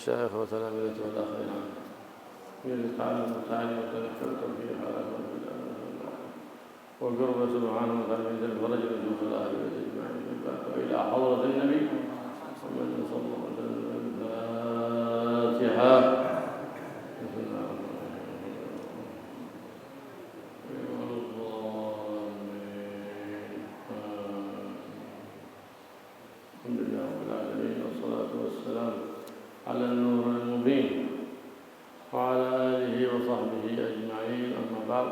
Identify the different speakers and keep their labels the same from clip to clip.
Speaker 1: المشايخ وتلامذته والآخرين من تعلم التعليم وتذكرتم في حالكم وقربة سبحانه وتعالى من ذلك ورجل من خلاه أجمعين إلى حضرة النبي محمد صلى الله عليه وسلم. الفاتحة. الحمد لله رب العالمين والصلاة والسلام على النور المبين وعلى آله وصحبه أجمعين. أما بعد،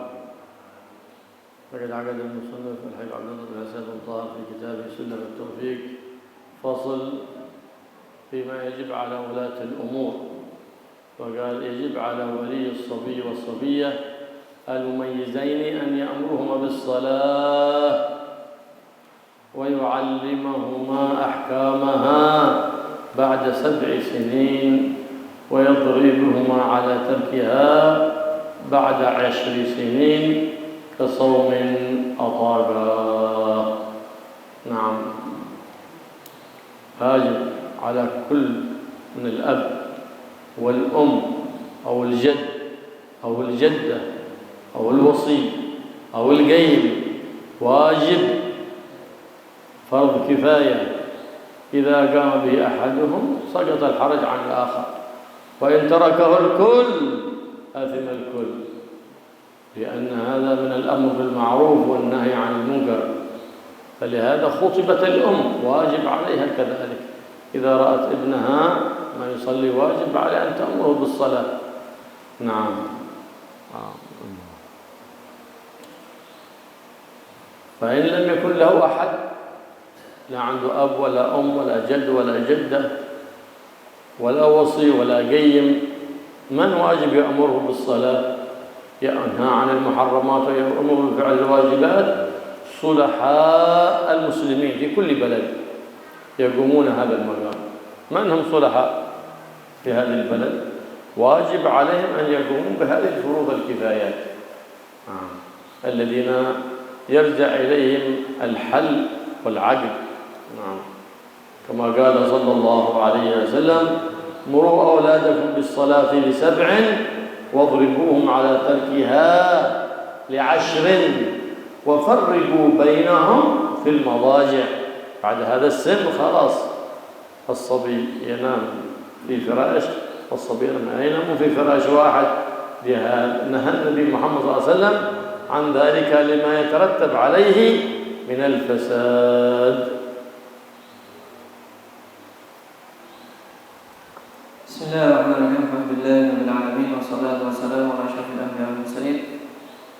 Speaker 1: فقد عقد المصنف الحبيب عبد الله بن حسين طه في كتابه سلم التوفيق فصل فيما يجب على ولاة الأمور، وقال يجب على ولي الصبي والصبية المميزين أن يأمرهما بالصلاة ويعلمهما أحكامها بعد 7 سنين ويضربهما على تركها بعد 10 سنين كصوم أطاقا. نعم، واجب على كل من الأب والأم أو الجد أو الجدة أو الوصي أو القيم، واجب فرض كفاية إذا قام به أحدهم سقط الحرج عن الآخر، وإن تركه الكل آثم الكل، لأن هذا من الأمر بالمعروف والنهي عن المنكر. فلهذا خطبت الأم واجب عليها كذلك إذا رأت ابنها ما يصلي واجب عليها أن تأمره بالصلاة. نعم. فإن لم يكن له أحد، لا عنده أب ولا أم ولا جد ولا جدة ولا وصي ولا قيم، من واجب يأمره بالصلاة؟ ينهى عن المحرمات ويأمره بفعل الواجبات صلحاء المسلمين في كل بلد يقومون هذا المقام. من هم صلحاء في هذه البلد؟ واجب عليهم أن يقوموا بهذه الفروض الكفايات الذين يرجع إليهم الحل والعقل. كما قال صلى الله عليه وسلم: مروا أولادكم بالصلاة ل7 واضربوهم على تركها ل10 وفرقوا بينهم في المضاجع. بعد هذا السن خلاص الصبي ينام في فراش والصبيان يناموا في فراش واحد. نهى النبي محمد صلى الله عليه وسلم عن ذلك لما يترتب عليه من الفساد.
Speaker 2: بسم الله الرحمن الرحيم. الحمد لله رب العالمين والصلاة والسلام على أشرف الأنبياء والمرسلين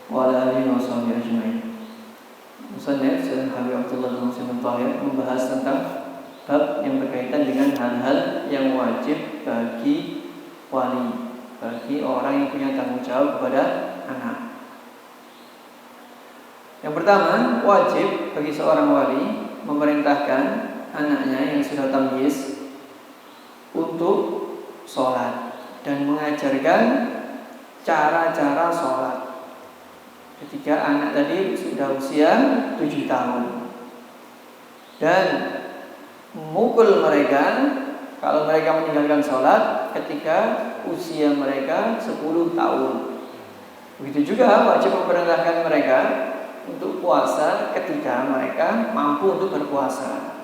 Speaker 2: وعلى آله وصحبه أجمعين. Musannif Syekh Habib Abdullah bin Muslim Tahir membahas tentang bab yang berkaitan dengan hal-hal yang wajib bagi wali, bagi orang yang punya tanggung jawab kepada anak. Yang pertama, wajib bagi seorang wali memerintahkan anaknya yang sudah tamyiz untuk sholat dan mengajarkan cara-cara sholat ketika anak tadi sudah usia 7 tahun, dan memukul mereka kalau mereka meninggalkan sholat ketika usia mereka 10 tahun. Begitu juga wajib memerintahkan mereka untuk puasa ketika mereka mampu untuk berpuasa.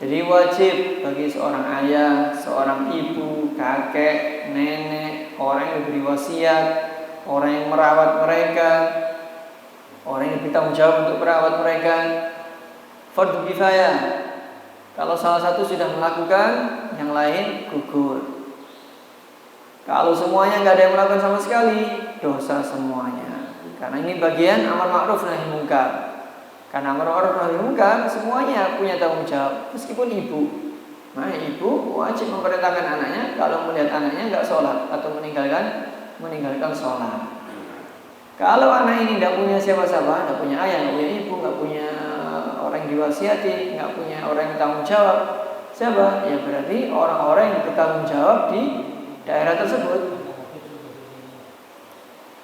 Speaker 2: Jadi wajib bagi seorang ayah, seorang ibu, kakek, nenek, orang yang diberi wasiat, orang yang merawat mereka, orang yang bertanggung jawab untuk merawat mereka, fardhu kifayah. Kalau salah satu sudah melakukan, yang lain gugur. Kalau semuanya nggak ada yang melakukan sama sekali, dosa semuanya. Karena ini bagian amar ma'ruf nahi munkar. Karena amar ma'ruf nahi munkar semuanya punya tanggung jawab, meskipun ibu. Nah, ibu wajib memerintahkan anaknya kalau melihat anaknya nggak sholat atau meninggalkan sholat. Kalau anak ini tidak punya siapa-siapa, tidak punya ayah, tidak punya ibu, tidak punya orang yang diwasiati, tidak punya orang yang bertanggung jawab, siapa? Ya berarti orang-orang yang bertanggung jawab di daerah tersebut.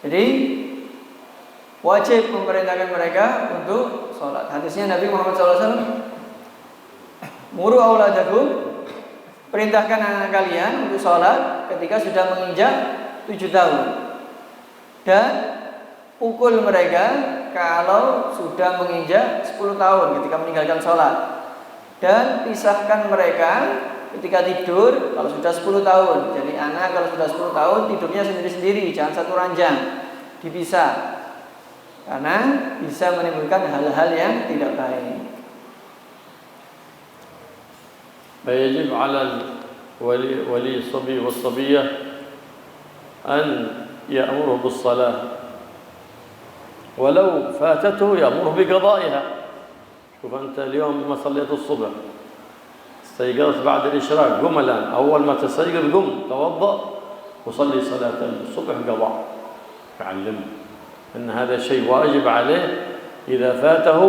Speaker 2: Jadi wajib memerintahkan mereka untuk sholat. Hadisnya Nabi Muhammad SAW, muru auladakum perintahkan anak kalian untuk sholat ketika sudah menginjak 7 tahun. Dan pukul mereka kalau sudah menginjak 10 tahun ketika meninggalkan sholat. Dan pisahkan mereka ketika tidur kalau sudah 10 tahun. Jadi anak kalau sudah 10 tahun tidurnya sendiri-sendiri, jangan satu ranjang, dipisah. Karena bisa menimbulkan hal-hal yang tidak baik.
Speaker 1: فيجب على ولي الصبي والصبية أن يأمره بالصلاة، ولو فاتته يأمره بقضائها. شوف أنت اليوم ما صليت الصبح، استيقظت بعد الإشراق، قم الآن، أول ما تستيقظ قم توضأ وصلي صلاة الصبح قضاء. يعلمه أن هذا شيء واجب عليه، إذا فاته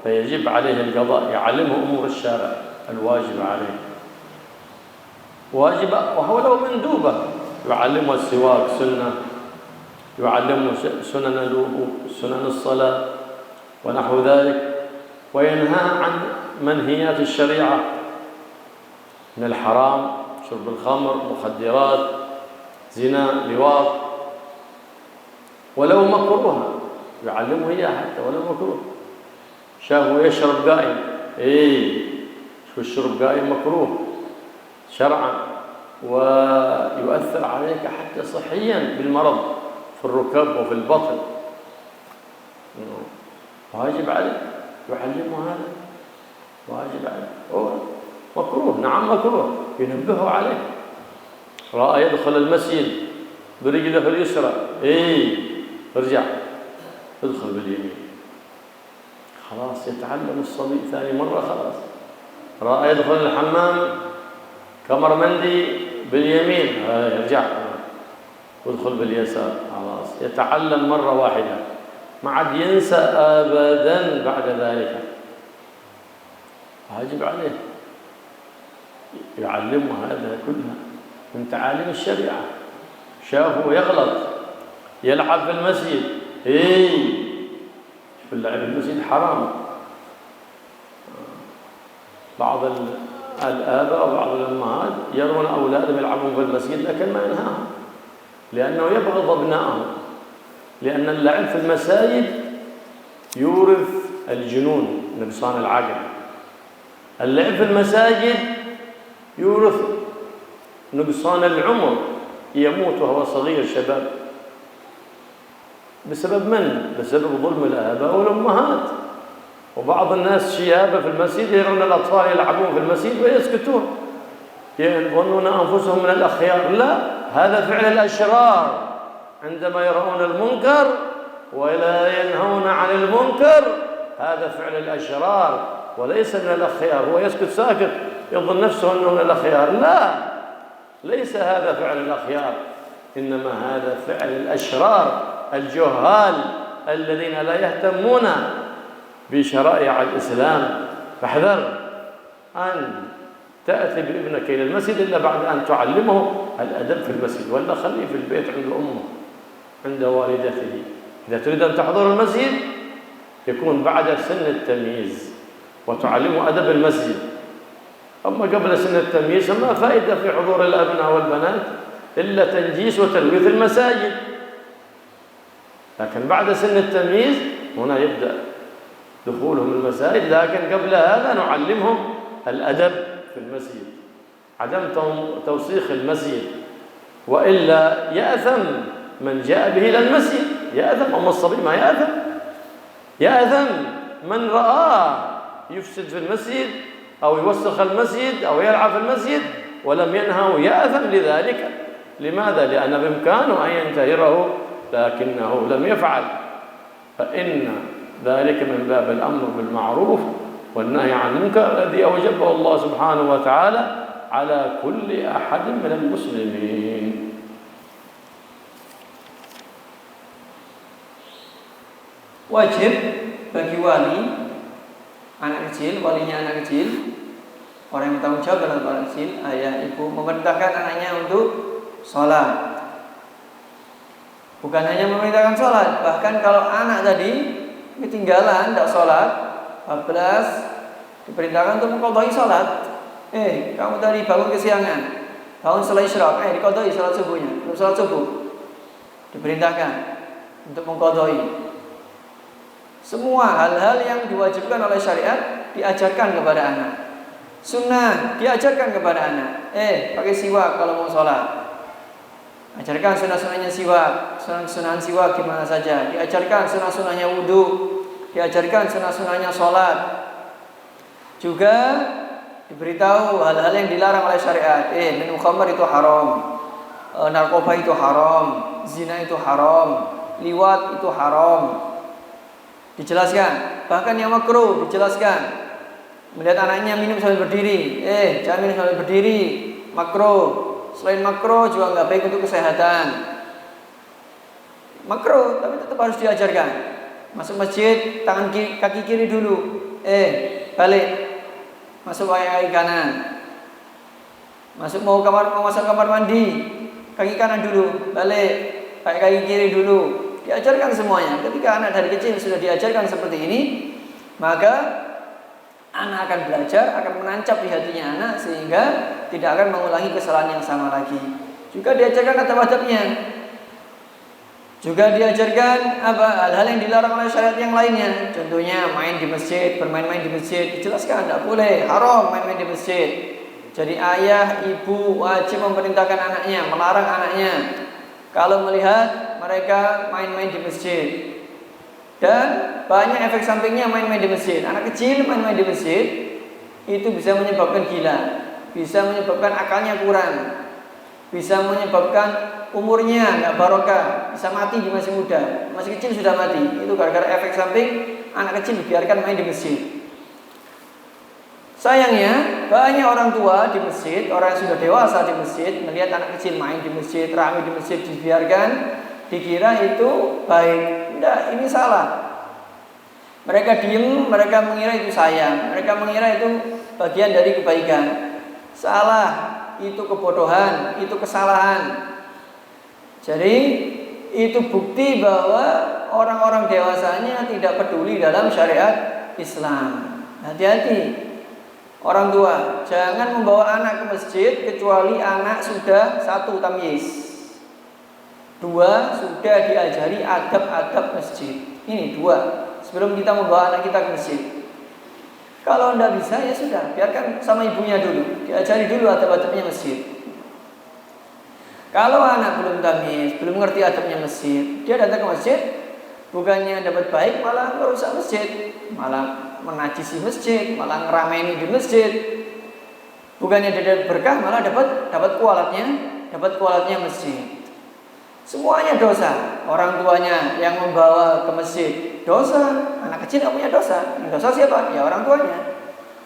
Speaker 1: فيجب عليه القضاء. يعلمه أمور الشارع الواجب عليه، واجب وهو لو مندوبة، يعلمه السواك سنة، يعلمه سنن الوضوء، سنن الصلاة ونحو ذلك، وينهى عن منهيات الشريعة من الحرام، شرب الخمر، مخدرات، زنا، لواط، ولو مكروها يعلمه إياه حتى ولو مكروه. شافه يشرب قائم، والشرب قائم مكروه شرعا، ويؤثر عليك حتى صحيا بالمرض في الركب وفي البطن. واجب عليه يعلمه هذا، واجب عليه. مكروه، نعم مكروه، ينبهه عليه. رأى يدخل المسجد برجله اليسرى، ارجع ادخل باليمين، خلاص يتعلم الصبي ثاني مرة خلاص. رأى يدخل الحمام كمرمندي باليمين، يرجع ويدخل باليسار، خلاص يتعلم مرة واحدة، ما عاد ينسى أبدا بعد ذلك. واجب عليه يعلمه هذا كله من تعاليم الشريعة. شافه يغلط يلعب في المسجد، في اللعب في المسجد حرام. بعض الآباء وبعض الأمهات يرون أولادهم يلعبون في المسجد لكن ما ينهاهم، لأنه يبغض أبنائهم، لأن اللعب في المساجد يورث الجنون، نقصان العقل. اللعب في المساجد يورث نقصان العمر، يموت وهو صغير شباب. بسبب من؟ بسبب ظلم الآباء والأمهات. وبعض الناس شيابة في المسجد يرون الأطفال يلعبون في المسجد ويسكتون، يظنون أنفسهم من الأخيار. لا، هذا فعل الأشرار، عندما يرون المنكر ولا ينهون عن المنكر هذا فعل الأشرار وليس من الأخيار. هو يسكت ساكت يظن نفسه أنه من الأخيار، لا، ليس هذا فعل الأخيار، إنما هذا فعل الأشرار الجهال الذين لا يهتمون بشرائع الإسلام. فاحذر أن تأتي بابنك إلى المسجد إلا بعد أن تعلمه الأدب في المسجد، ولا خليه في البيت عند أمه عند والدته. إذا تريد أن تحضر المسجد يكون بعد سن التمييز وتعلمه أدب المسجد. أما قبل سن التمييز فما فائدة في حضور الأبناء والبنات إلا تنجيس وتلويث المساجد. لكن بعد سن التمييز هنا يبدأ دخولهم المساجد، لكن قبل هذا نعلمهم الأدب في المسجد، عدم توسيخ المسجد، وإلا يأثم من جاء به إلى المسجد، يأثم. أما الصبي ما يأثم، يأثم من رآه يفسد في المسجد أو يوسخ المسجد أو يلعب في المسجد ولم ينهه، يأثم لذلك. لماذا؟ لأن بإمكانه أن ينتهره لكنه لم يفعل. فإن ذلك من باب الأمر بالمعروف والنهي عن المنكر الذي أوجبه الله سبحانه وتعالى على كل أحد من المسلمين.
Speaker 2: Wajib bagi wali anak kecil, walinya anak kecil, orang yang bertanggung jawab dalam anak kecil, ayah, ibu, memerintahkan anaknya untuk sholat. Bukan hanya memerintahkan sholat, bahkan kalau anak tadi ketinggalan tidak sholat, 14 diperintahkan untuk mengqadai sholat. Kamu tadi bangun kesiangan, bangun setelah isyraq, diqadai salat subuhnya. Belum salat subuh, diperintahkan untuk mengqadai. Semua hal-hal yang diwajibkan oleh syariat diajarkan kepada anak. Sunnah diajarkan kepada anak. Pakai siwak kalau mau sholat. Ajarkan sunnah-sunnahnya siwak, sunnah-sunnah siwak gimana saja. Diajarkan sunnah-sunnahnya wudu, diajarkan sunnah-sunnahnya sholat. Juga diberitahu hal-hal yang dilarang oleh syariat. Minum khamar itu haram, narkoba itu haram, zina itu haram, liwat itu haram. Dijelaskan. Bahkan yang makruh dijelaskan. Melihat anaknya minum sambil berdiri, jangan minum sambil berdiri, makruh. Selain makruh juga nggak baik untuk kesehatan. Makruh, tapi tetap harus diajarkan. Masuk masjid, kaki kiri dulu. Balik. Masuk kaki kanan. Mau masuk kamar mandi, kaki kanan dulu, balik. Pakai kaki kiri dulu. Diajarkan semuanya. Ketika anak dari kecil sudah diajarkan seperti ini, maka anak akan belajar, akan menancap di hatinya anak sehingga tidak akan mengulangi kesalahan yang sama lagi. Juga diajarkan adab-adabnya. Juga diajarkan hal-hal yang dilarang oleh syariat yang lainnya. Contohnya main di masjid, bermain-main di masjid. Dijelaskan tidak boleh, haram main-main di masjid. Jadi ayah, ibu wajib memerintahkan anaknya, melarang anaknya kalau melihat mereka main-main di masjid. Dan banyak efek sampingnya main-main di masjid. Anak kecil main-main di masjid itu bisa menyebabkan gila, bisa menyebabkan akalnya kurang, bisa menyebabkan umurnya nggak barokah, bisa mati di masih muda, masih kecil sudah mati. Itu gara-gara efek samping anak kecil dibiarkan main di masjid. Sayangnya banyak orang tua di masjid, orang yang sudah dewasa di masjid melihat anak kecil main di masjid, ramai di masjid, dibiarkan, dikira itu baik. Tidak, ini salah. Mereka diem, mereka mengira itu sayang, mereka mengira itu bagian dari kebaikan. Salah, itu kebodohan, itu kesalahan. Jadi itu bukti bahwa orang-orang dewasanya tidak peduli dalam syariat Islam. Hati-hati orang tua, jangan membawa anak ke masjid kecuali anak sudah 1 tamyiz, 2 sudah diajari adab-adab masjid. Ini 2 sebelum kita membawa anak kita ke masjid. Kalau tidak bisa ya sudah, biarkan sama ibunya dulu, diajari dulu adab-adabnya masjid. Kalau anak belum tamyiz, belum ngerti adabnya masjid, dia datang ke masjid, bukannya dapat baik malah merusak masjid, malah menajisi masjid, malah ngeramein di masjid. Bukannya dia dapat berkah, malah dapat kualatnya masjid. Semuanya dosa. Orang tuanya yang membawa ke masjid dosa, anak kecil nggak punya dosa. Yang dosa siapa? Ya orang tuanya.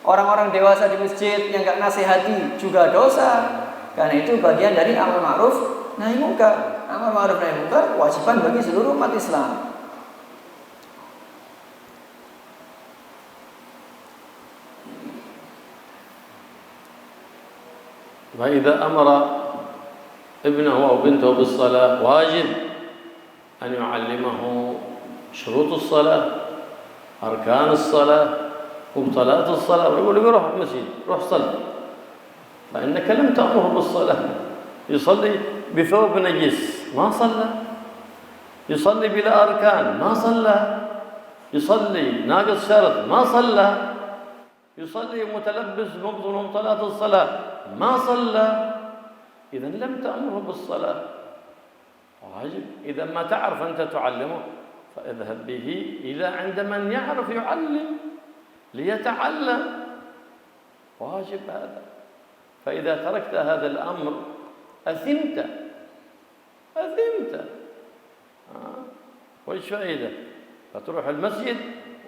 Speaker 2: Orang-orang dewasa di masjid yang nggak nasihati juga dosa. Karena itu bagian dari amar ma'ruf nahi munkar. Amar ma'ruf nahi munkar kewajiban bagi seluruh umat Islam.
Speaker 1: وإذا أمر ابنه أو بنته بالصلاة واجب أن يعلمه شروط الصلاة، أركان الصلاة، مبطلات الصلاة. ويقول له روح المسجد، روح صلي، فإنك لم تأمره بالصلاة. يصلي بثوب نجس ما صلى، يصلي بلا أركان ما صلى، يصلي ناقص شرط ما صلى، يصلي متلبس بمبطلات الصلاة ما صلى. إذا لم تأمره بالصلاة. واجب إذا ما تعرف أنت تعلمه فاذهب به إلى عند من يعرف يعلم ليتعلم. واجب هذا. فإذا تركت هذا الأمر أثمت. وإيش فائدة؟ فتروح المسجد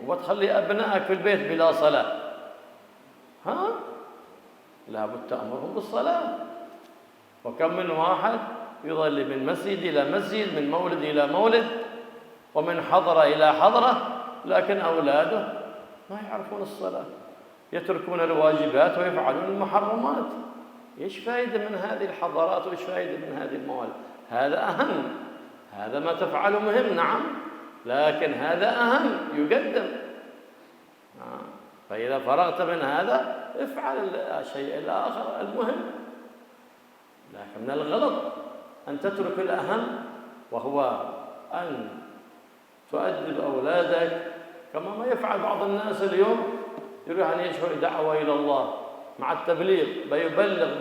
Speaker 1: وتخلي أبنائك في البيت بلا صلاة. لا بد تأمرهم بالصلاة. وكم من واحد يظل من مسجد إلى مسجد، من مولد إلى مولد، ومن حضرة إلى حضرة، لكن أولاده ما يعرفون الصلاة، يتركون الواجبات ويفعلون المحرمات. إيش فائدة من هذه الحضارات وإيش فائدة من هذه الموالد؟ هذا أهم. هذا ما تفعله مهم، نعم، لكن هذا أهم، يقدم. فإذا فرغت من هذا افعل الشيء الآخر المهم. لكن من الغلط أن تترك الأهم، وهو أن تؤدب أولادك كما ما يفعل بعض الناس اليوم، يريد أن يشهر دعوة إلى الله مع التبليغ،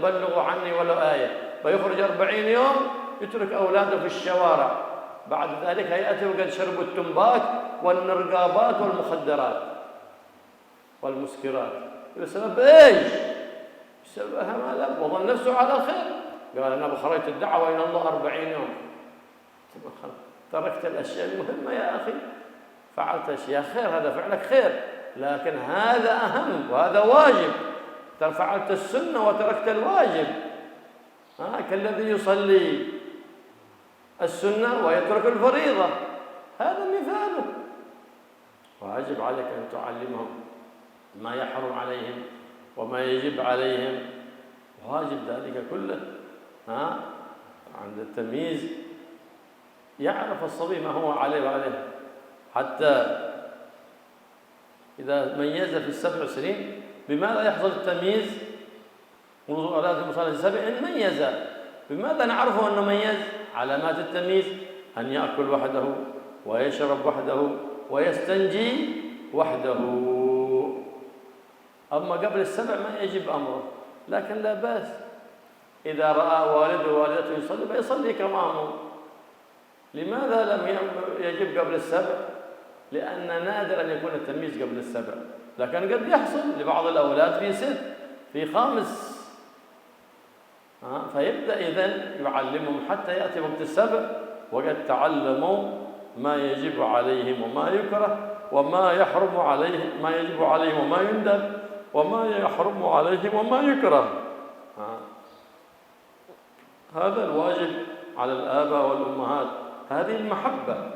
Speaker 1: بلغوا عني ولو آية، بيخرج 40 يوم يترك أولاده في الشوارع، بعد ذلك هيأتي وقد شربوا التنباك والنرقابات والمخدرات والمسكرات. بسبب ايش؟ بسبب هذا، وظن نفسه على الخير، قال أنا بخرجت الدعوة إلى الله 40 يوم، تركت الأشياء المهمة يا أخي، فعلت أشياء خير، هذا فعلك خير، لكن هذا أهم وهذا واجب. فعلت السنة وتركت الواجب، كالذي يصلي السنة ويترك الفريضة، هذا مثاله. واجب عليك أن تعلمهم ما يحرم عليهم وما يجب عليهم، واجب ذلك كله. عند التمييز يعرف الصبي ما هو عليه وعليه، حتى إذا ميز في ال7 سنين. بماذا يحصل التمييز؟ منذ أولاد المصالح ال7 إن ميز، بماذا نعرفه أنه ميز؟ علامات التمييز أن يأكل وحده ويشرب وحده ويستنجي وحده. أما قبل ال7 ما يجب أمره، لكن لا بأس إذا رأى والده ووالدته يصلي فيصلي كمامه. لماذا لم يجب قبل ال7؟ لأن نادر أن يكون التمييز قبل ال7، لكن قد يحصل لبعض الأولاد في 6 في 5. فيبدأ إذن يعلمهم حتى يأتي وقت ال7 وقد تعلموا ما يجب عليهم وما يكره، وما يحرم عليهم، ما يجب عليهم وما يندب، وما يحرم عليهم وما يكره. هذا الواجب على الآباء والأمهات. هذه المحبة،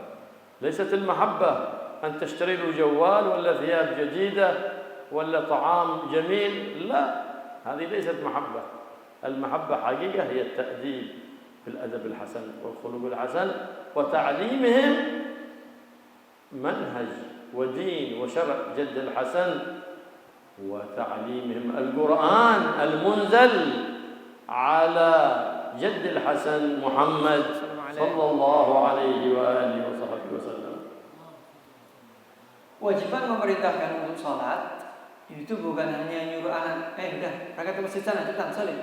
Speaker 1: ليست المحبة أن تشتري له جوال ولا ثياب جديدة ولا طعام جميل، لا، هذه ليست محبة. المحبة حقيقة هي التأديب بالأدب الحسن والخلق الحسن، وتعليمهم منهج ودين وشرع جد الحسن، وتعليمهم القرآن المنزل على جد الحسن محمد صلى الله عليه وآله وصحبه وسلم.
Speaker 2: Kewajiban memerintahkan untuk sholat itu bukan hanya nyuruh anak, udah berangkat ke masjid sana, cepetan sholat.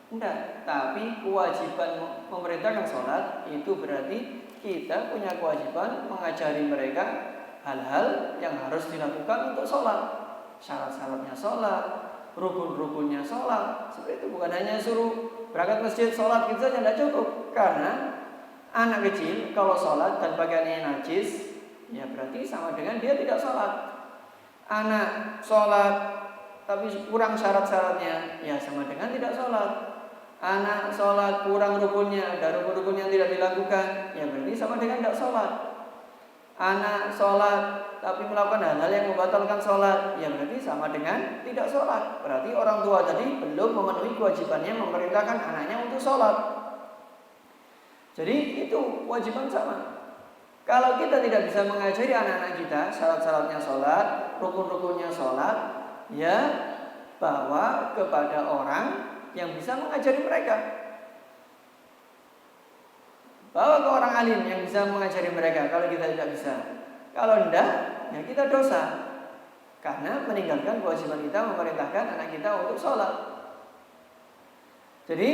Speaker 2: Enggak, tapi kewajiban memerintahkan sholat itu berarti kita punya kewajiban mengajari mereka hal-hal yang harus dilakukan untuk sholat. Syarat-syaratnya sholat, rukun-rukunnya sholat. Seperti itu, bukan hanya suruh berangkat masjid sholat gitu saja, tidak cukup. Karena anak kecil kalau sholat dan pakaiannya najis, ya berarti sama dengan dia tidak sholat. Anak sholat tapi kurang syarat-syaratnya, ya sama dengan tidak sholat. Anak sholat kurang rukunnya, ada rukun-rukun yang tidak dilakukan, ya berarti sama dengan tidak sholat. Anak sholat tapi melakukan hal-hal yang membatalkan sholat, ya berarti sama dengan tidak sholat. Berarti orang tua tadi belum memenuhi kewajibannya memerintahkan anaknya untuk sholat. Jadi itu kewajiban sama. Kalau kita tidak bisa mengajari anak-anak kita syarat-syaratnya sholat, rukun-rukunnya sholat, ya bawa kepada orang yang bisa mengajari mereka. Bawa ke orang alim yang bisa mengajari mereka kalau kita tidak bisa. Kalau tidak, ya kita dosa. Karena meninggalkan kewajiban kita memerintahkan anak kita untuk sholat. Jadi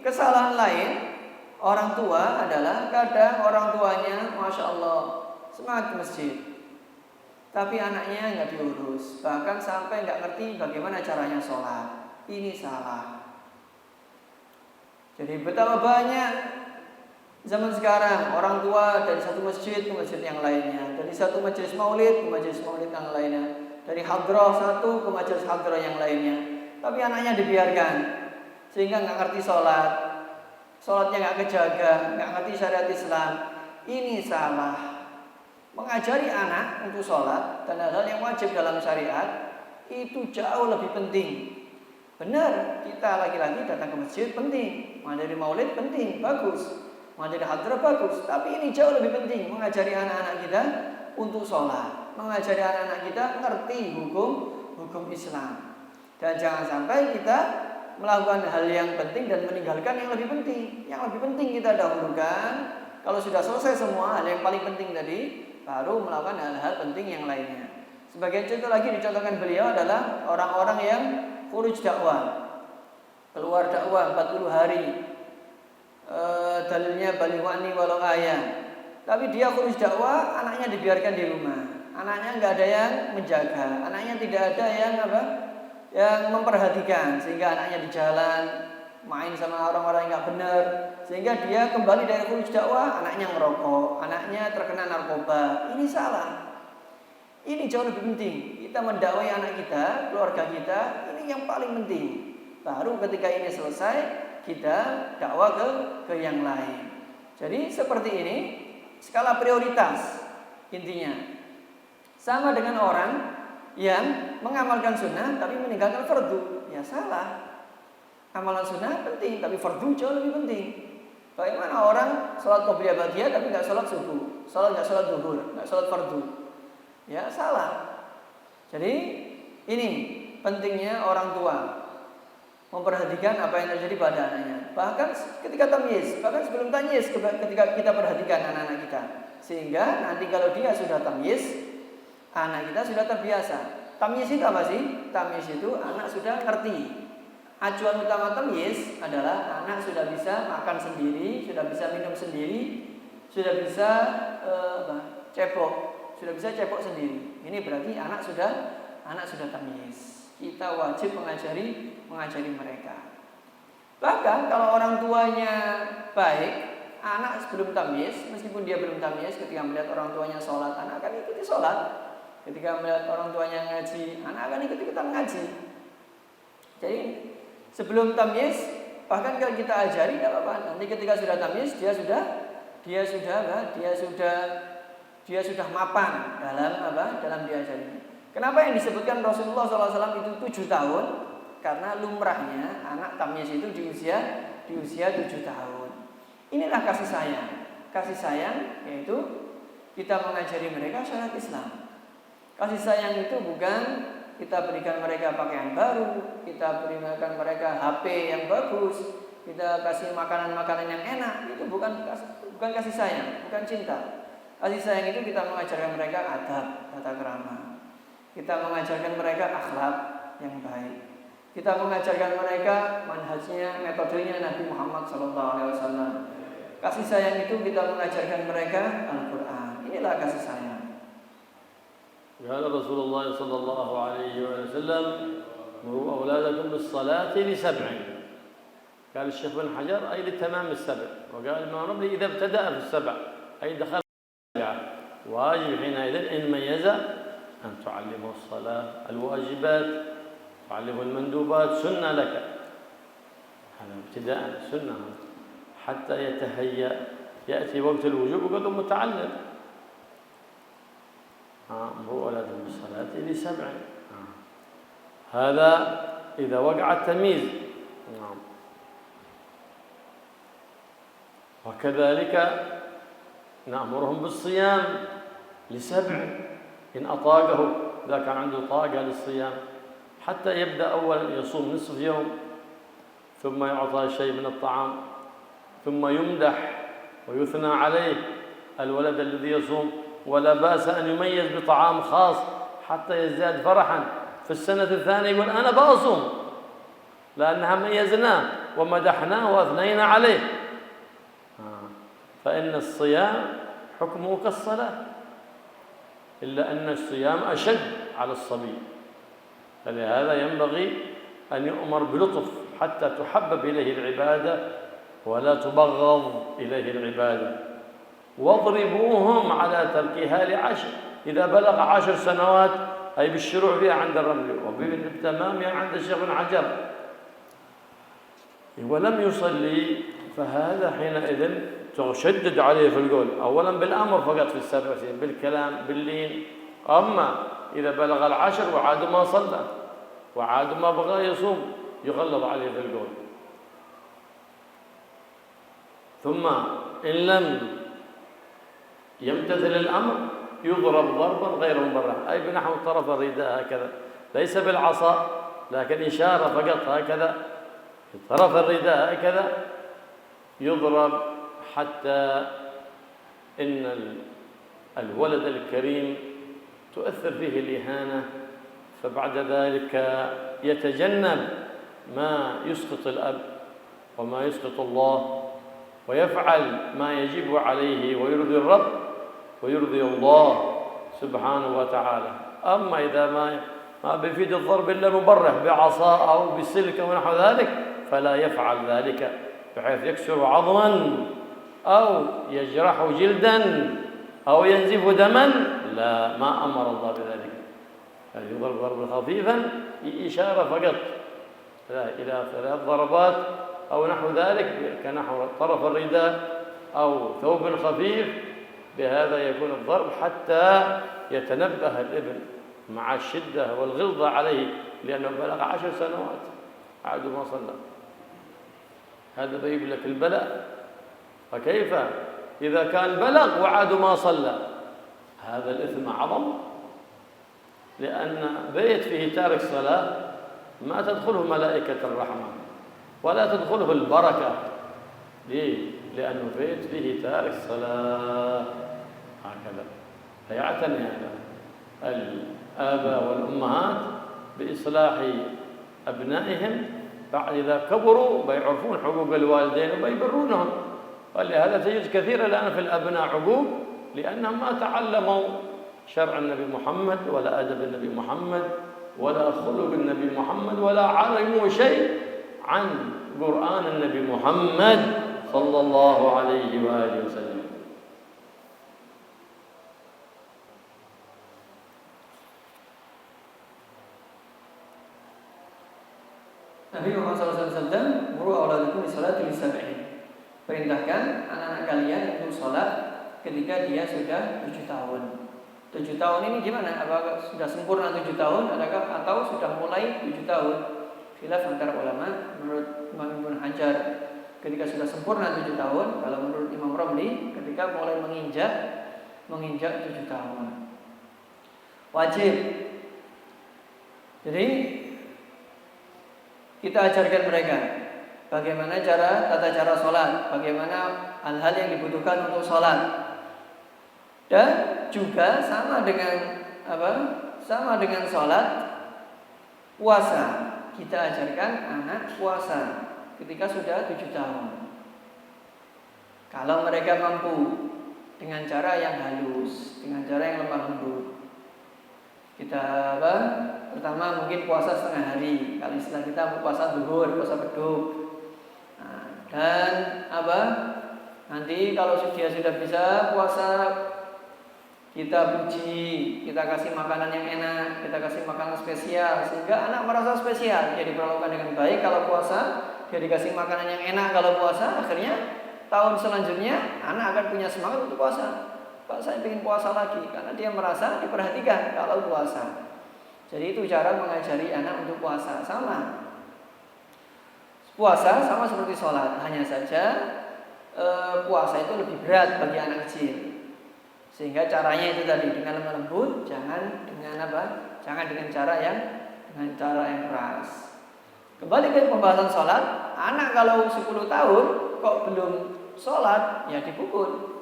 Speaker 2: kesalahan lain orang tua adalah kadang orang tuanya Masya Allah semangat ke masjid, tapi anaknya nggak diurus, bahkan sampai nggak ngerti bagaimana caranya sholat. Ini salah. Jadi betapa banyak zaman sekarang orang tua dari satu masjid ke masjid yang lainnya, dari satu majelis maulid ke majelis maulid yang lainnya, dari hadrah satu ke majelis hadrah yang lainnya, tapi anaknya dibiarkan sehingga nggak ngerti sholat. Sholatnya nggak kejaga, nggak ngerti syariat Islam. Ini salah. Mengajari anak untuk sholat dan hal-hal yang wajib dalam syariat itu jauh lebih penting. Benar, kita laki-laki datang ke masjid penting, menghadiri maulid penting, bagus, menghadiri hadrah bagus. Tapi ini jauh lebih penting, mengajari anak-anak kita untuk sholat, mengajari anak-anak kita ngerti hukum Islam. Dan jangan sampai kita melakukan hal yang penting dan meninggalkan yang lebih penting. Yang lebih penting kita dahulukan. Kalau sudah selesai semua hal yang paling penting tadi, baru melakukan hal-hal penting yang lainnya. Sebagai contoh lagi dicontohkan beliau adalah orang-orang yang khuruj dakwah, keluar dakwah 40 hari, dalilnya balighani walau ayat. Tapi dia khuruj dakwah, anaknya dibiarkan di rumah, anaknya nggak ada yang menjaga, anaknya tidak ada yang memperhatikan, sehingga anaknya di jalan main sama orang-orang yang nggak benar, sehingga dia kembali dari khuruj dakwah, anaknya ngerokok, anaknya terkena narkoba. Ini salah. Ini jauh lebih penting. Kita mendakwai anak kita, keluarga kita, ini yang paling penting. Baru ketika ini selesai, kita dakwah ke yang lain. Jadi seperti ini, skala prioritas intinya. Sama dengan orang yang mengamalkan sunnah tapi meninggalkan fardu, ya salah. Amalan sunnah penting, tapi fardu jauh lebih penting. Bagaimana orang sholat qobliyah ba'diyah tapi nggak sholat subuh, nggak sholat zuhur, nggak sholat fardu? Ya salah. Jadi ini pentingnya orang tua memperhatikan apa yang terjadi pada anaknya. Bahkan ketika tamyiz, bahkan sebelum tamyiz, ketika kita perhatikan anak-anak kita, sehingga nanti kalau dia sudah tamyiz, anak kita sudah terbiasa. Tamyiz itu apa sih? Tamyiz itu anak sudah ngerti. Acuan utama tamyiz adalah anak sudah bisa makan sendiri, sudah bisa minum sendiri, sudah bisa sudah bisa cepok sendiri. Ini berarti anak sudah tamyiz. Kita wajib mengajari mereka. Bahkan kalau orang tuanya baik, anak sebelum tamyiz, meskipun dia belum tamyiz, ketika melihat orang tuanya sholat, anak akan ikuti sholat. Ketika melihat orang tuanya ngaji, anak akan ikut-ikutan ngaji. Jadi sebelum tamyiz, bahkan kalau kita ajari tidak apa-apa. Nanti ketika sudah tamyiz, dia sudah mapan dalam diajari. Kenapa yang disebutkan Rasulullah SAW itu 7 tahun? Karena lumrahnya anak tamyiz itu di usia 7 tahun. Inilah kasih sayang. Kasih sayang yaitu kita mengajari mereka syariat Islam. Kasih sayang itu bukan kita berikan mereka pakaian baru, kita berikan mereka HP yang bagus, kita kasih makanan-makanan yang enak. Itu bukan kasih sayang, bukan cinta. Kasih sayang itu kita mengajarkan mereka adab, tata krama. Kita mengajarkan mereka akhlak yang baik. Kita mengajarkan mereka manhajnya, metodenya Nabi Muhammad SAW. Kasih sayang itu kita mengajarkan mereka Al-Quran. Inilah kasih sayang.
Speaker 1: قال رسول الله صلى الله عليه وسلم مروا أولادكم بالصلاة ل7. قال الشيخ بن حجر أي لتمام ال7. وقال الإمام رملي إذا ابتدأ في ال7 أي دخل واجب حينئذ إن ميز أن تعلمه الصلاة الواجبات، تعلمه المندوبات، سنة لك. هذا ابتداء سنة حتى يتهيأ يأتي وقت الوجوب وقد متعلم. مروا أولادكم بالصلاة ل7. هذا إذا وقع التمييز. وكذلك نأمرهم بالصيام ل7 إن أطاقه، إذا كان عنده طاقة للصيام، حتى يبدأ أولا يصوم نصف يوم، ثم يعطى شيء من الطعام، ثم يمدح ويثنى عليه الولد الذي يصوم، ولا بأس أن يميز بطعام خاص حتى يزداد فرحا. في السنة الثانية يقول أنا بأصوم لأنها ميزناه ومدحناه وأثنينا عليه. فإن الصيام حكمه كالصلاة، إلا أن الصيام أشد على الصبي، فلهذا ينبغي أن يؤمر بلطف حتى تحبب إليه العبادة ولا تبغض إليه العبادة. واضربوهم على تركها ل10. إذا بلغ 10 سنوات أي بالشروع فيها عند الرمل وبالتمامها عند الشيخ بن حجر ولم يصلي، فهذا حينئذ تشدد عليه في القول، أولا بالأمر فقط في ال7 بالكلام باللين. أما إذا بلغ 10 وعاد ما صلى وعاد ما بغى يصوم يغلظ عليه في القول. ثم إن لم يمتثل الأمر يضرب ضربا غير مبرح، أي بنحو طرف الرداء هكذا ليس بالعصا لكن إشارة فقط هكذا طرف الرداء هكذا يضرب حتى إن الولد الكريم تؤثر فيه الإهانة، فبعد ذلك يتجنب ما يسقط الأب وما يسقط الله ويفعل ما يجب عليه ويرضي الرب ويرضي الله سبحانه وتعالى. أما إذا ما بيفيد الضرب إلا مبرح بعصا أو بسلك أو نحو ذلك فلا يفعل ذلك بحيث يكسر عظما أو يجرح جلدا أو ينزف دما، لا، ما أمر الله بذلك. يعني يضرب ضربا خفيفا إشارة فقط إلى 3 ضربات أو نحو ذلك كنحو طرف الرداء أو ثوب خفيف، بهذا يكون الضرب حتى يتنبه الابن مع الشدة والغلظة عليه، لأنه بلغ 10 سنوات عاد ما صلى. هذا بيجيب لك البلاء. فكيف إذا كان بلغ وعاد ما صلى؟ هذا الإثم أعظم، لأن بيت فيه تارك صلاة ما تدخله ملائكة الرحمة ولا تدخله البركة. ليه؟ لأنه بيت فيه تارك صلاة. هكذا فيعتني الآباء والأمهات بإصلاح أبنائهم بعد إذا كبروا بيعرفون حقوق الوالدين وبيبرونهم. ولهذا تجد كثيرا الآن في الأبناء عقوق لأنهم ما تعلموا شرع النبي محمد ولا أدب النبي محمد ولا خلق النبي محمد ولا علموا شيء عن قرآن النبي محمد صلى الله عليه وآله وسلم.
Speaker 2: Nabi Muhammad SAW sabda, "Muru auladakum bisolati lisab'in." Perintahkan anak-anak kalian untuk sholat ketika dia sudah 7 tahun. 7 tahun ini gimana? Apakah sudah sempurna 7 tahun atau sudah mulai 7 tahun? Khilaf antara ulama. Menurut Imam Ibnu Hajar ketika sudah sempurna 7 tahun, kalau menurut Imam Romli ketika mulai menginjak 7 tahun. Wajib. Jadi kita ajarkan mereka bagaimana tata cara sholat, bagaimana hal-hal yang dibutuhkan untuk sholat, dan juga sama dengan sholat, puasa. Kita ajarkan anak puasa ketika sudah 7 tahun. Kalau mereka mampu dengan cara yang halus, dengan cara yang lemah lembut, kita pertama mungkin puasa setengah hari. Kalau istilah kita puasa zuhur, puasa beduk. Dan nanti kalau dia sudah bisa puasa, kita puji, kita kasih makanan yang enak, kita kasih makanan spesial sehingga anak merasa spesial. Dia diperlakukan dengan baik kalau puasa, dia dikasih makanan yang enak kalau puasa. Akhirnya tahun selanjutnya anak akan punya semangat untuk puasa. Pak, saya ingin puasa lagi karena dia merasa diperhatikan kalau puasa. Jadi itu cara mengajari anak untuk puasa. Sama puasa sama seperti sholat, hanya saja puasa itu lebih berat bagi anak kecil. Sehingga caranya itu tadi dengan lemah lembut, jangan dengan cara yang keras. Kembali ke pembahasan sholat, anak kalau 10 tahun kok belum sholat, ya dipukul.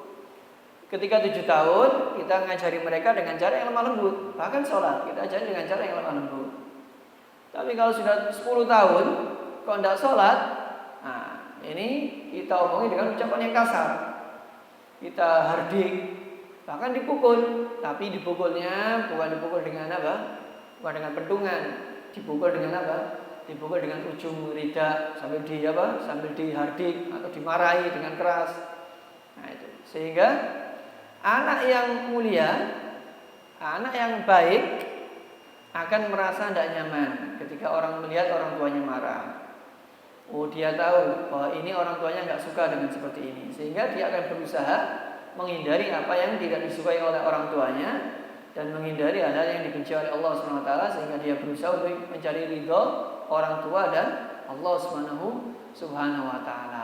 Speaker 2: Ketika 7 tahun, kita ngajari mereka dengan cara yang lemah lembut. Bahkan sholat, kita ajari dengan cara yang lemah lembut. Tapi kalau sudah 10 tahun, kok tidak sholat, nah ini kita omongi dengan ucapan yang kasar. Kita hardik, bahkan dipukul. Tapi dipukulnya bukan dipukul dengan bukan dengan pentungan. Dipukul dengan Dipukul dengan ujung lidah sambil dihardik atau dimarahi dengan keras. Nah itu. Sehingga anak yang mulia, anak yang baik akan merasa tidak nyaman ketika orang melihat orang tuanya marah. Oh, dia tahu bahwa ini orang tuanya nggak suka dengan seperti ini, sehingga dia akan berusaha menghindari apa yang tidak disukai oleh orang tuanya dan menghindari hal-hal yang dibenci oleh Allah SWT, sehingga dia berusaha untuk mencari ridho orang tua dan Allah Subhanahu wa Ta'ala.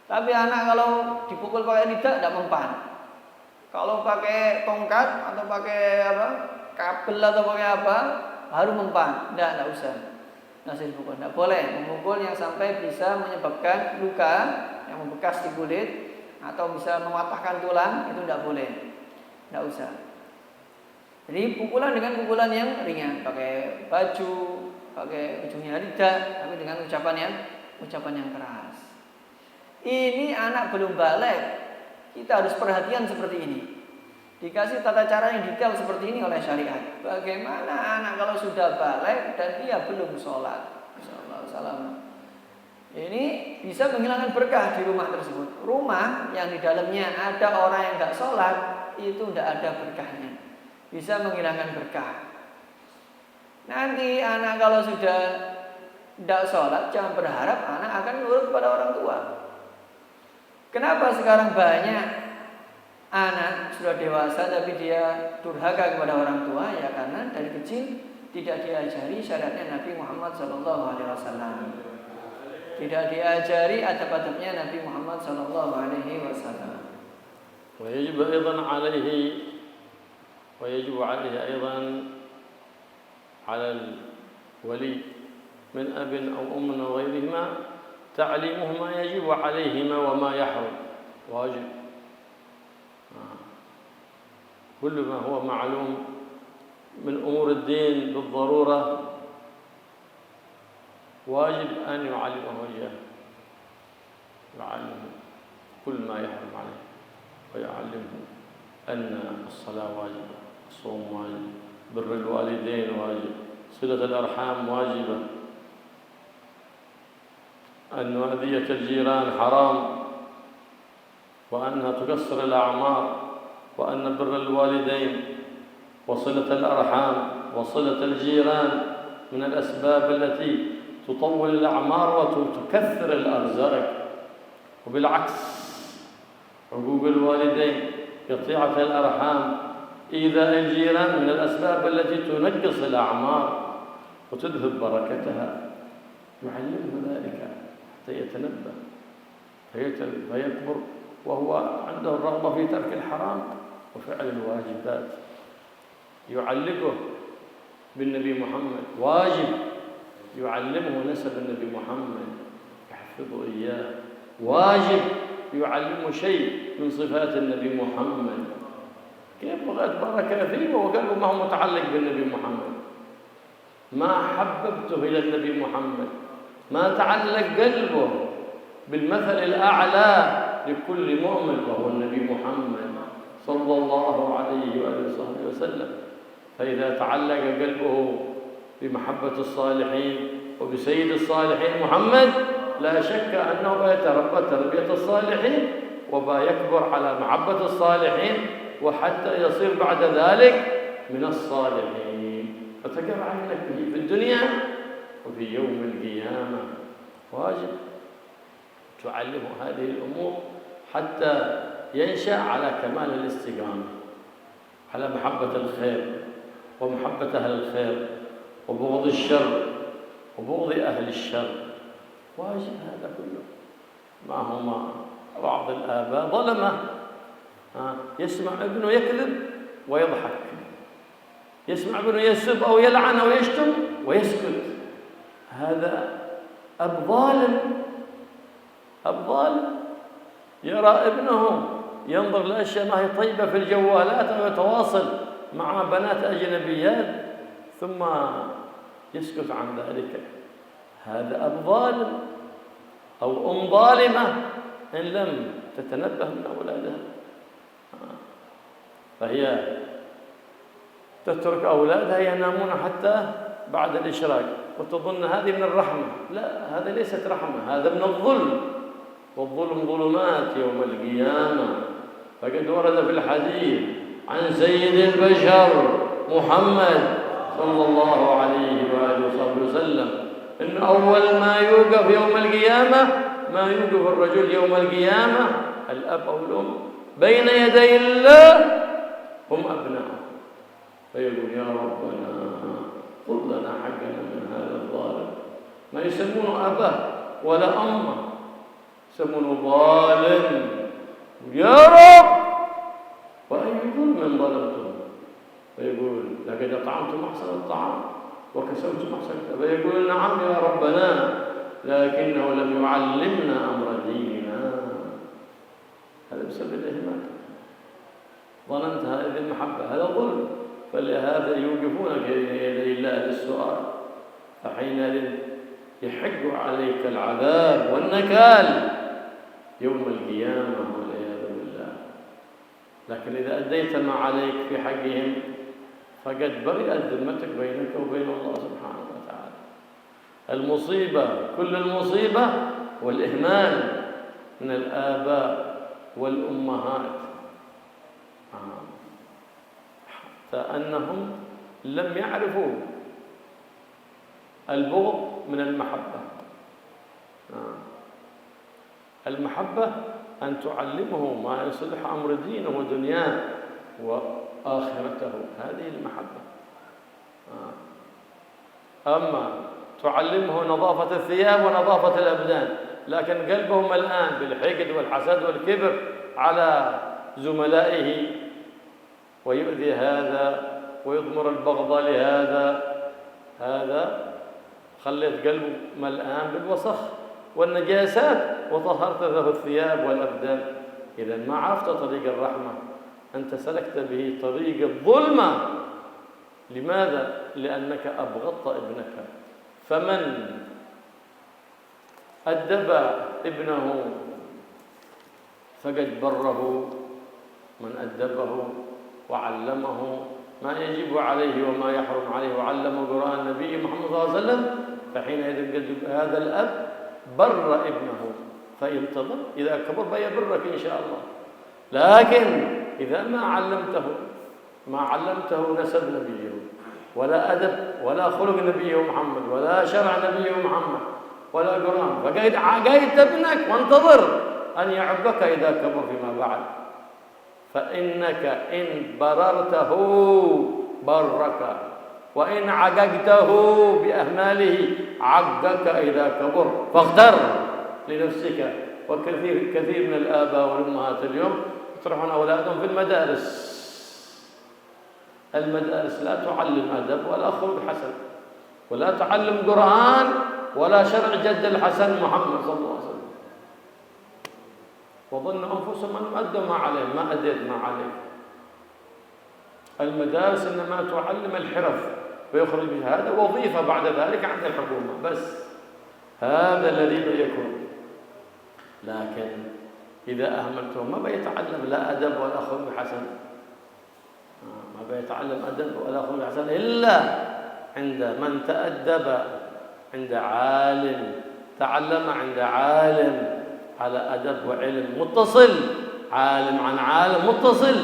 Speaker 2: Tapi anak kalau dipukul pakai lidah tidak mempan. Kalau pakai tongkat atau pakai kabel atau pakai baru mempan. Tidak usah. Nasi dipukul. Tidak boleh memukul yang sampai bisa menyebabkan luka yang membekas di kulit atau bisa mematahkan tulang, itu tidak boleh. Tidak usah. Jadi pukulan dengan pukulan yang ringan, pakai baju, pakai ujungnya lidah, tapi dengan ucapan yang keras. Ini anak belum balik. Kita harus perhatian seperti ini. Dikasih tata cara yang detail seperti ini oleh syariat. Bagaimana anak kalau sudah balik dan dia belum sholat? Salam. Ini bisa menghilangkan berkah di rumah tersebut. Rumah yang di dalamnya ada orang yang tidak sholat, itu tidak ada berkahnya. Bisa menghilangkan berkah. Nanti anak kalau sudah tidak sholat, jangan berharap anak akan nurut kepada orang tua. Kenapa sekarang banyak anak sudah dewasa tapi dia durhaka kepada orang tua? Ya karena dari kecil tidak diajari syariatnya Nabi Muhammad SAW. Tidak diajari adab-adabnya Nabi Muhammad SAW.
Speaker 1: ويجب أيضا عليه على الولي من أب أو أم أو غيرهما تعليمه ما يجب عليهما وما يحرم واجب. كل ما هو معلوم من أمور الدين بالضرورة واجب أن يعلمه إياه، يعلمه كل ما يحرم عليه، ويعلمه أن الصلاة واجبة، الصوم واجب، بر الوالدين واجب، صلة الأرحام واجبة، أن أذية الجيران حرام، وأنها تقصر الأعمار، وأن بر الوالدين وصلة الأرحام وصلة الجيران من الأسباب التي تطول الأعمار وتكثر الأرزاق. وبالعكس حقوق الوالدين، قطيعة الأرحام، إيذاء الجيران من الأسباب التي تنقص الأعمار وتذهب بركتها. يعلمه ذلك حتى يتنبه فيكبر وهو عنده الرغبة في ترك الحرام وفعل الواجبات. يعلقه بالنبي محمد، واجب يعلمه نسب النبي محمد، يحفظه إياه، واجب يعلمه شيء من صفات النبي محمد. كيف بغيت بركة فيه وقلبه ما هو متعلق بالنبي محمد، ما حببته إلى النبي محمد، ما تعلق قلبه بالمثل الأعلى لكل مؤمن وهو النبي محمد صلى الله عليه وآله وصحبه وسلم. فإذا تعلق قلبه بمحبة الصالحين وبسيد الصالحين محمد، لا شك أنه بيتربى تربية الصالحين وبيكبر على محبة الصالحين وحتى يصير بعد ذلك من الصالحين. فتقر عينك به في الدنيا وفي يوم القيامة. واجب تعلمه هذه الأمور حتى ينشأ على كمال الاستقامة، على محبة الخير ومحبة أهل الخير وبغض الشر وبغض أهل الشر. واجب هذا كله. ما هما بعض الآباء ظلمة، يسمع ابنه يكذب ويضحك، يسمع ابنه يسب أو يلعن أو يشتم ويسكت. هذا أب ظالم، أب ظالم يرى ابنه ينظر لأشياء ما هي طيبة في الجوالات أو يتواصل مع بنات أجنبيات ثم يسكت عن ذلك. هذا أب ظالم أو أم ظالمة إن لم تتنبه من أولادها. فهي تترك أولادها ينامون حتى بعد الإشراق وتظن هذه من الرحمة. لا، هذا ليست رحمة، هذا من الظلم، والظلم ظلمات يوم القيامة. فقد ورد في الحديث عن سيد البشر محمد صلى الله عليه وآله وسلم إن أول ما يوقف يوم القيامة، ما يوقف الرجل يوم القيامة الأب أو الأم بين يدي الله هم أبناءه، فيقول يا ربنا خذ لنا حقنا من هذا الظالم. ما يسمونه أباه ولا أمه، يسمونه ظالم. يا رب وأي ظلم ظلمته، فيقول لقد أطعمتم أحسن الطعام وكسوت ما سكت فيقول نعم يا ربنا لكنه لم يعلمنا أمر ديننا. هذا بسبب الإهمال. ظننت هذه المحبة هذا ظلم، فلهذا يوقفونك يدي الله للسؤال، فحينئذ يحق عليك العذاب والنكال يوم القيامة والعياذ بالله. لكن إذا أديت ما عليك في حقهم فقد برئت ذمتك بينك وبين الله سبحانه وتعالى. المصيبة كل المصيبة والإهمال من الآباء والأمهات، حتى أنهم لم يعرفوا البغض من المحبة. المحبة أن تعلمه ما يصلح أمر دينه ودنياه وآخرته، هذه المحبة. أما تعلمه نظافة الثياب ونظافة الأبدان، لكن قلبهم الآن بالحقد والحسد والكبر على زملائه، ويؤذي هذا ويضمر البغض لهذا، هذا خليت قلبه ملآن بالوسخ والنجاسات وطهرت له الثياب والأبدان. إذا ما عرفت طريق الرحمة، أنت سلكت به طريق الظلمة. لماذا؟ لأنك أبغضت ابنك. فمن أدب ابنه فقد بره، من أدبه وعلمه ما يجب عليه وما يحرم عليه وعلمه قرآن النبي محمد صلى الله عليه وسلم، فحينئذ قد هذا الأب بر ابنه، فينتظر إذا كبر فيبرك إن شاء الله. لكن إذا ما علمته نسب نبيه ولا أدب ولا خلق نبيه محمد ولا شرع نبيه محمد ولا قرآن، فقيد ابنك وانتظر أن يعبك إذا كبر فيما بعد. فإنك إن بررته برك، وإن عققته بأهماله عقك إذا كبر. فاختر لنفسك. وكثير من الآباء والأمهات اليوم يطرحون أولادهم في المدارس لا تعلم أدب ولا خلق حسن ولا تعلم قرآن ولا شرع جد الحسن محمد صلى الله عليه وسلم، وظن أنفسهم أنهم أدوا ما عليهم. ما أديت ما عليك. المدارس إنما تعلم الحرف ويخرج بها، هذا وظيفة بعد ذلك عند الحكومة بس، هذا الذي يكون. لكن إذا أهملتهم ما بيتعلم لا أدب ولا خلق حسن، ما بيتعلم أدب ولا خلق حسن إلا عند من تأدب عند عالم، تعلم عند عالم على أدب وعلم متصل، عالم عن عالم متصل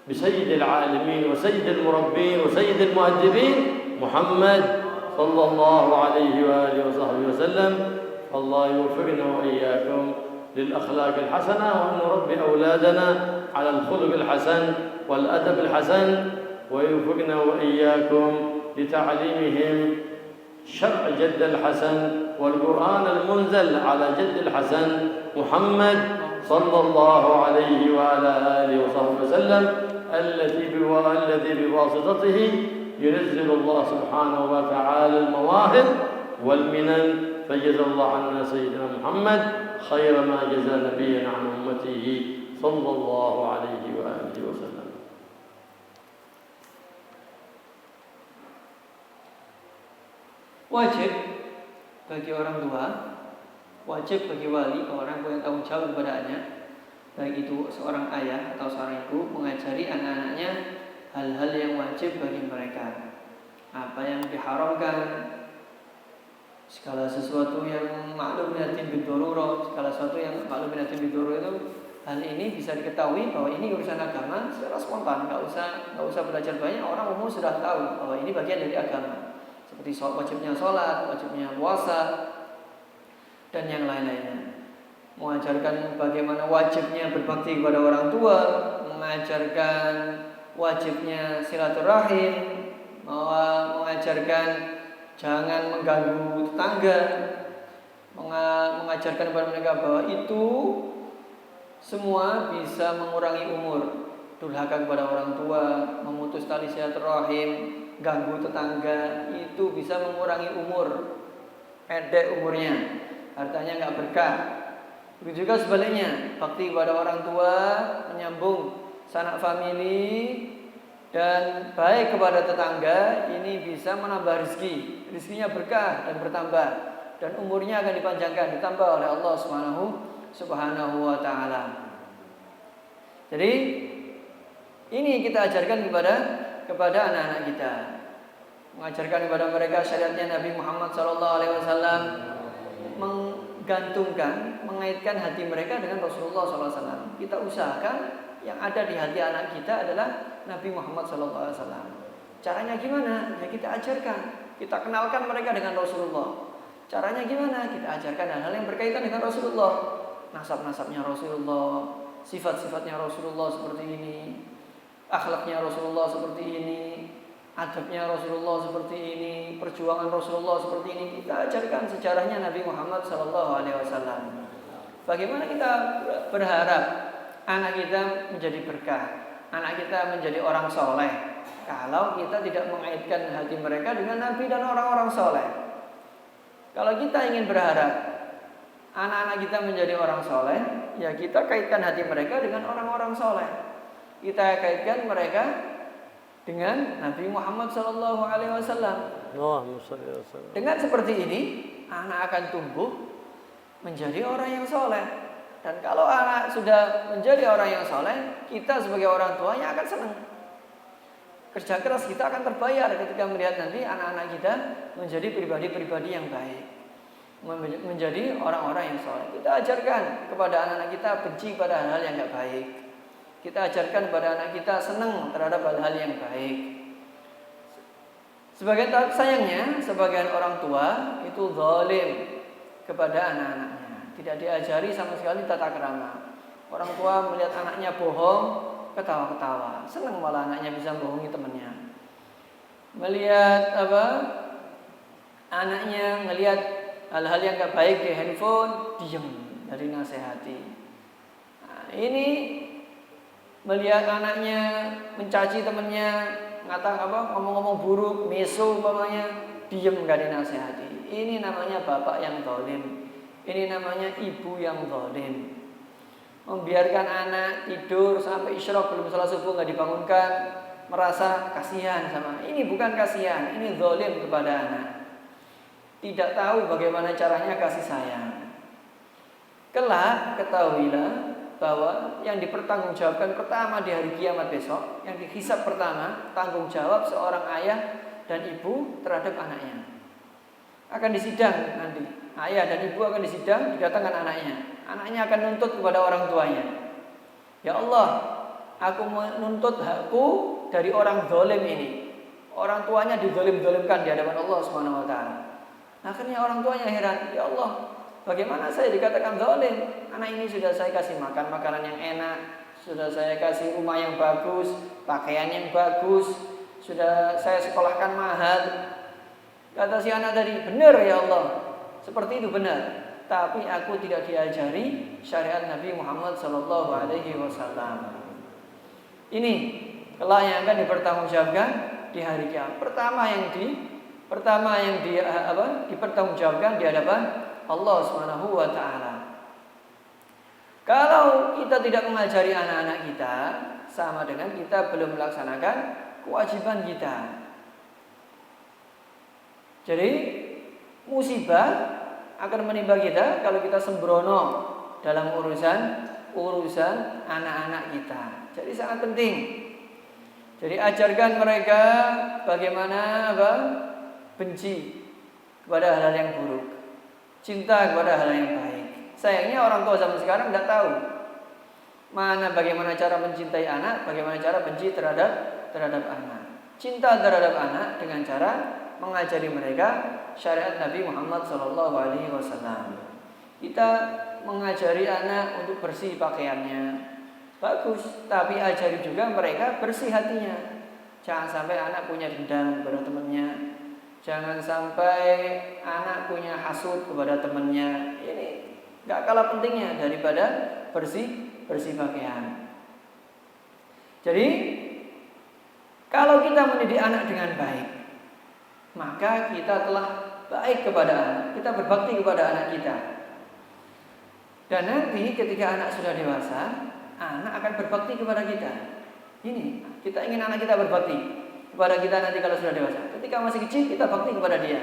Speaker 1: بسيد العالمين وسيد المربين وسيد المؤدبين محمد صلى الله عليه وآله وصحبه وسلم. الله يوفقنا وإياكم للأخلاق الحسنة، وأن نربي أولادنا على الخلق الحسن والأدب الحسن، ويوفقنا وإياكم لتعليمهم شرع جد الحسن والقرآن المنزل على جد الحسن محمد صلى الله عليه وعلى آله وصحبه وسلم، الذي بواسطته ينزل الله سبحانه وتعالى المواهب والمنن. فجزا الله عنا سيدنا محمد خير ما جزى نبينا عن أمته صلى الله عليه وآله وسلم.
Speaker 2: Wajib bagi orang tua, wajib bagi wali, orang yang tanggung jawab kepadanya, baik itu seorang ayah atau seorang ibu, mengajari anak-anaknya hal-hal yang wajib bagi mereka. Apa yang diharamkan, segala sesuatu yang maklum minatin bidururo, segala sesuatu yang maklum minatin bidururo itu, hal ini bisa diketahui bahwa ini urusan agama secara spontan, nggak usah belajar banyak, orang umum sudah tahu bahwa ini bagian dari agama. Seperti wajibnya sholat, wajibnya puasa, dan yang lain-lainnya. Mengajarkan bagaimana wajibnya berbakti kepada orang tua, mengajarkan wajibnya silaturahim, mengajarkan jangan mengganggu tetangga, mengajarkan kepada mereka bahwa itu semua bisa mengurangi umur, durhaka kepada orang tua, memutus tali silaturahim, ganggu tetangga, itu bisa mengurangi umur, pendek umurnya, hartanya nggak berkah. Begitu juga sebaliknya, bakti kepada orang tua, menyambung sanak famili, dan baik kepada tetangga, ini bisa menambah rezeki. Rezekinya berkah dan bertambah, dan umurnya akan dipanjangkan, ditambah oleh Allah Subhanahu wa ta'ala. Jadi ini kita ajarkan kepada anak-anak kita, mengajarkan kepada mereka syariatnya Nabi Muhammad SAW, menggantungkan, mengaitkan hati mereka dengan Rasulullah SAW. Kita usahakan yang ada di hati anak kita adalah Nabi Muhammad SAW. Caranya gimana? Ya kita ajarkan, kita kenalkan mereka dengan Rasulullah. Caranya gimana? Kita ajarkan hal-hal yang berkaitan dengan Rasulullah, nasab-nasabnya Rasulullah, sifat-sifatnya Rasulullah seperti ini, akhlaknya Rasulullah seperti ini, adabnya Rasulullah seperti ini, perjuangan Rasulullah seperti ini. Kita ajarkan sejarahnya Nabi Muhammad SAW. Bagaimana kita berharap anak kita menjadi berkah, anak kita menjadi orang soleh, kalau kita tidak mengaitkan hati mereka dengan Nabi dan orang-orang soleh. Kalau kita ingin berharap anak-anak kita menjadi orang soleh, ya kita kaitkan hati mereka dengan orang-orang soleh. Kita kaitkan mereka dengan Nabi Muhammad SAW. Dengan seperti ini, anak akan tumbuh menjadi orang yang soleh. Dan kalau anak sudah menjadi orang yang soleh, kita sebagai orang tuanya akan senang. Kerja keras kita akan terbayar ketika melihat nanti anak-anak kita menjadi pribadi-pribadi yang baik, menjadi orang-orang yang soleh. Kita ajarkan kepada anak-anak kita benci pada hal-hal yang tidak baik. Kita ajarkan kepada anak kita senang terhadap hal-hal yang baik. Sayangnya, sebagian orang tua itu zalim kepada anak-anaknya, tidak diajari sama sekali tata krama. Orang tua melihat anaknya bohong, ketawa-ketawa, senang malah anaknya bisa bohongi temannya. Melihat anaknya ngelihat hal-hal yang gak baik di handphone, diam dari nasihati. Nah, ini melihat anaknya mencaci temannya, ngomong-ngomong buruk, meso umpamanya, diam gak dinasihati. Ini namanya bapak yang zalim. Ini namanya ibu yang zalim. Membiarkan anak tidur sampai isyraq belum salat subuh nggak dibangunkan, merasa kasihan sama. Ini bukan kasihan, ini zalim kepada anak. Tidak tahu bagaimana caranya kasih sayang. Kelak ketahuilah bahwa yang dipertanggungjawabkan pertama di hari kiamat besok, yang dihisab pertama, tanggung jawab seorang ayah dan ibu terhadap anaknya. Akan disidang nanti. Ayah dan ibu akan disidang, didatangkan anaknya. Anaknya akan nuntut kepada orang tuanya. Ya Allah, aku menuntut hakku dari orang zalim ini. Orang tuanya dizalim-zalimkan di hadapan Allah Subhanahu wa taala. Akhirnya orang tuanya heran, ya Allah, bagaimana saya dikatakan zalim? Anak ini sudah saya kasih makan makanan yang enak, sudah saya kasih rumah yang bagus, pakaian yang bagus, sudah saya sekolahkan mahal. Kata si anak tadi, benar ya Allah, seperti itu benar. Tapi aku tidak diajari syariat Nabi Muhammad SAW. Ini kelak yang akan dipertanggungjawabkan di hari kiamat. Pertama yang dipertanggungjawabkan di hadapan Allah Subhanahu wa taala. Kalau kita tidak mengajari anak-anak kita, sama dengan kita belum melaksanakan kewajiban kita. Jadi musibah akan menimpa kita kalau kita sembrono dalam urusan anak-anak kita. Jadi sangat penting. Jadi ajarkan mereka bagaimana benci kepada hal-hal yang buruk, cinta kepada hal yang baik. Sayangnya orang tua zaman sekarang tidak tahu bagaimana cara mencintai anak, bagaimana cara benci terhadap anak. Cinta terhadap anak dengan cara mengajari mereka syariat Nabi Muhammad SAW. Kita mengajari anak untuk bersih pakaiannya, bagus, tapi ajari juga mereka bersih hatinya. Jangan sampai anak punya dendam kepada temannya, jangan sampai anak punya hasud kepada temannya. Ini gak kalah pentingnya daripada bersih pakaian. Jadi Kalau kita mendidik anak dengan baik, maka kita telah baik kepada anak, kita berbakti kepada anak kita. Dan nanti ketika anak sudah dewasa, anak akan berbakti kepada kita. Ini, kita ingin anak kita berbakti kepada kita nanti kalau sudah dewasa. Ketika masih kecil, kita bakti kepada dia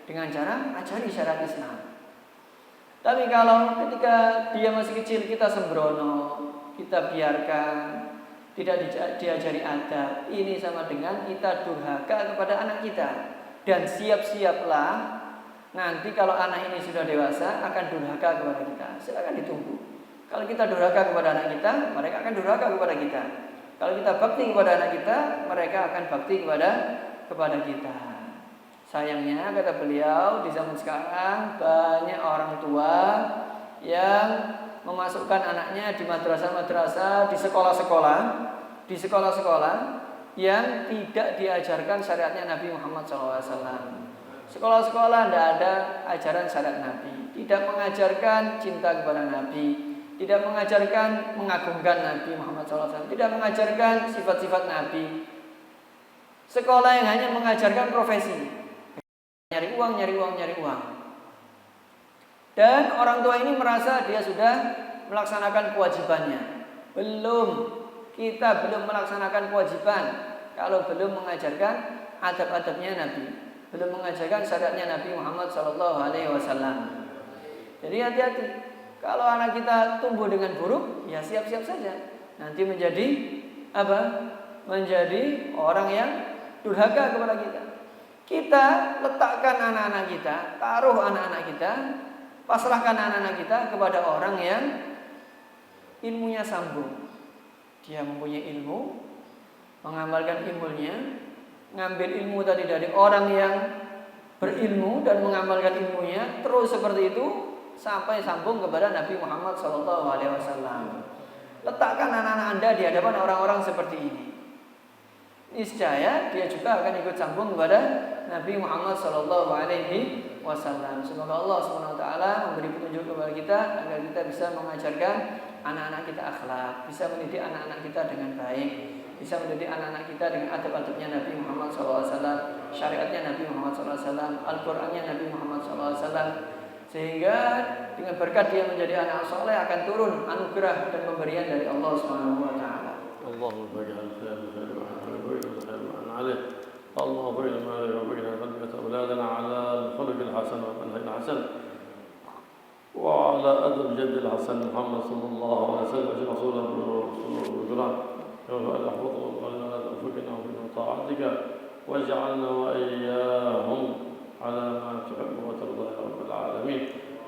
Speaker 2: dengan cara ajari syariat Islam. Tapi kalau ketika dia masih kecil, kita sembrono, kita biarkan, tidak diajari adab, ini sama dengan kita durhaka kepada anak kita. Dan siap-siaplah nanti kalau anak ini sudah dewasa akan durhaka kepada kita. Silakan ditunggu. Kalau kita durhaka kepada anak kita, mereka akan durhaka kepada kita. Kalau kita bakti kepada anak kita, mereka akan bakti kepada kita. Sayangnya kata beliau, di zaman sekarang banyak orang tua yang memasukkan anaknya di madrasah-madrasah, di sekolah-sekolah yang tidak diajarkan syariatnya Nabi Muhammad SAW. Sekolah-sekolah tidak ada ajaran syariat Nabi, tidak mengajarkan cinta kepada Nabi, tidak mengajarkan mengagungkan Nabi Muhammad SAW, tidak mengajarkan sifat-sifat Nabi. Sekolah yang hanya mengajarkan profesi, nyari uang. Dan orang tua ini merasa dia sudah melaksanakan kewajibannya. Kita belum melaksanakan kewajiban kalau belum mengajarkan adab-adabnya Nabi, belum mengajarkan syariatnya Nabi Muhammad SAW. Jadi hati-hati. Kalau anak kita tumbuh dengan buruk, ya siap-siap saja nanti menjadi apa? Menjadi orang yang durhaka kepada kita. Kita letakkan anak-anak kita, taruh anak-anak kita, pasrahkan anak-anak kita kepada orang yang ilmunya sambung. Dia mempunyai ilmu, mengamalkan ilmunya, ngambil ilmu tadi dari orang yang berilmu dan mengamalkan ilmunya, terus seperti itu sampai sambung kepada Nabi Muhammad SAW. Letakkan anak-anak Anda di hadapan orang-orang seperti ini. Niscaya dia juga akan ikut sambung kepada Nabi Muhammad SAW. Semoga Allah SWT memberi petunjuk kepada kita agar kita bisa mengajarkan anak-anak kita akhlak, bisa mendidik anak-anak kita dengan baik, bisa mendidik anak-anak kita dengan adab-adabnya Nabi Muhammad SAW, syariatnya Nabi Muhammad SAW, Al-Qurannya Nabi Muhammad SAW, sehingga dengan berkat dia menjadi anak soleh akan turun anugerah dan pemberian dari Allah SWT.
Speaker 1: اللهم اجعل خير عليه اللهم اجعل تربية أولادنا على الخلق الحسن والمنهج الحسن وعلى أدب جد الحسن محمد صلى الله عليه وسلم رسوله والقرآن يحفظه ولا تنفقنا في طاعتك واجعلنا وإياهم على ما تحب وترضى يا رب العالمين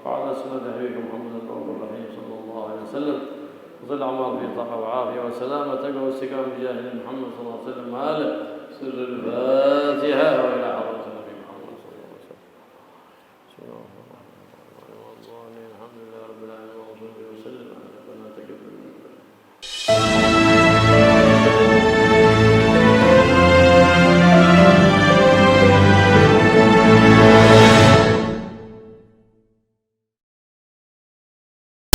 Speaker 1: وعلى سنة حبيبك محمد الرحيم صلى الله عليه وسلم وصل الأعمار في طاقة وعافية وسلامة واستقامة بجاه محمد صلى الله عليه وسلم وآله سر الفاتحة وإلى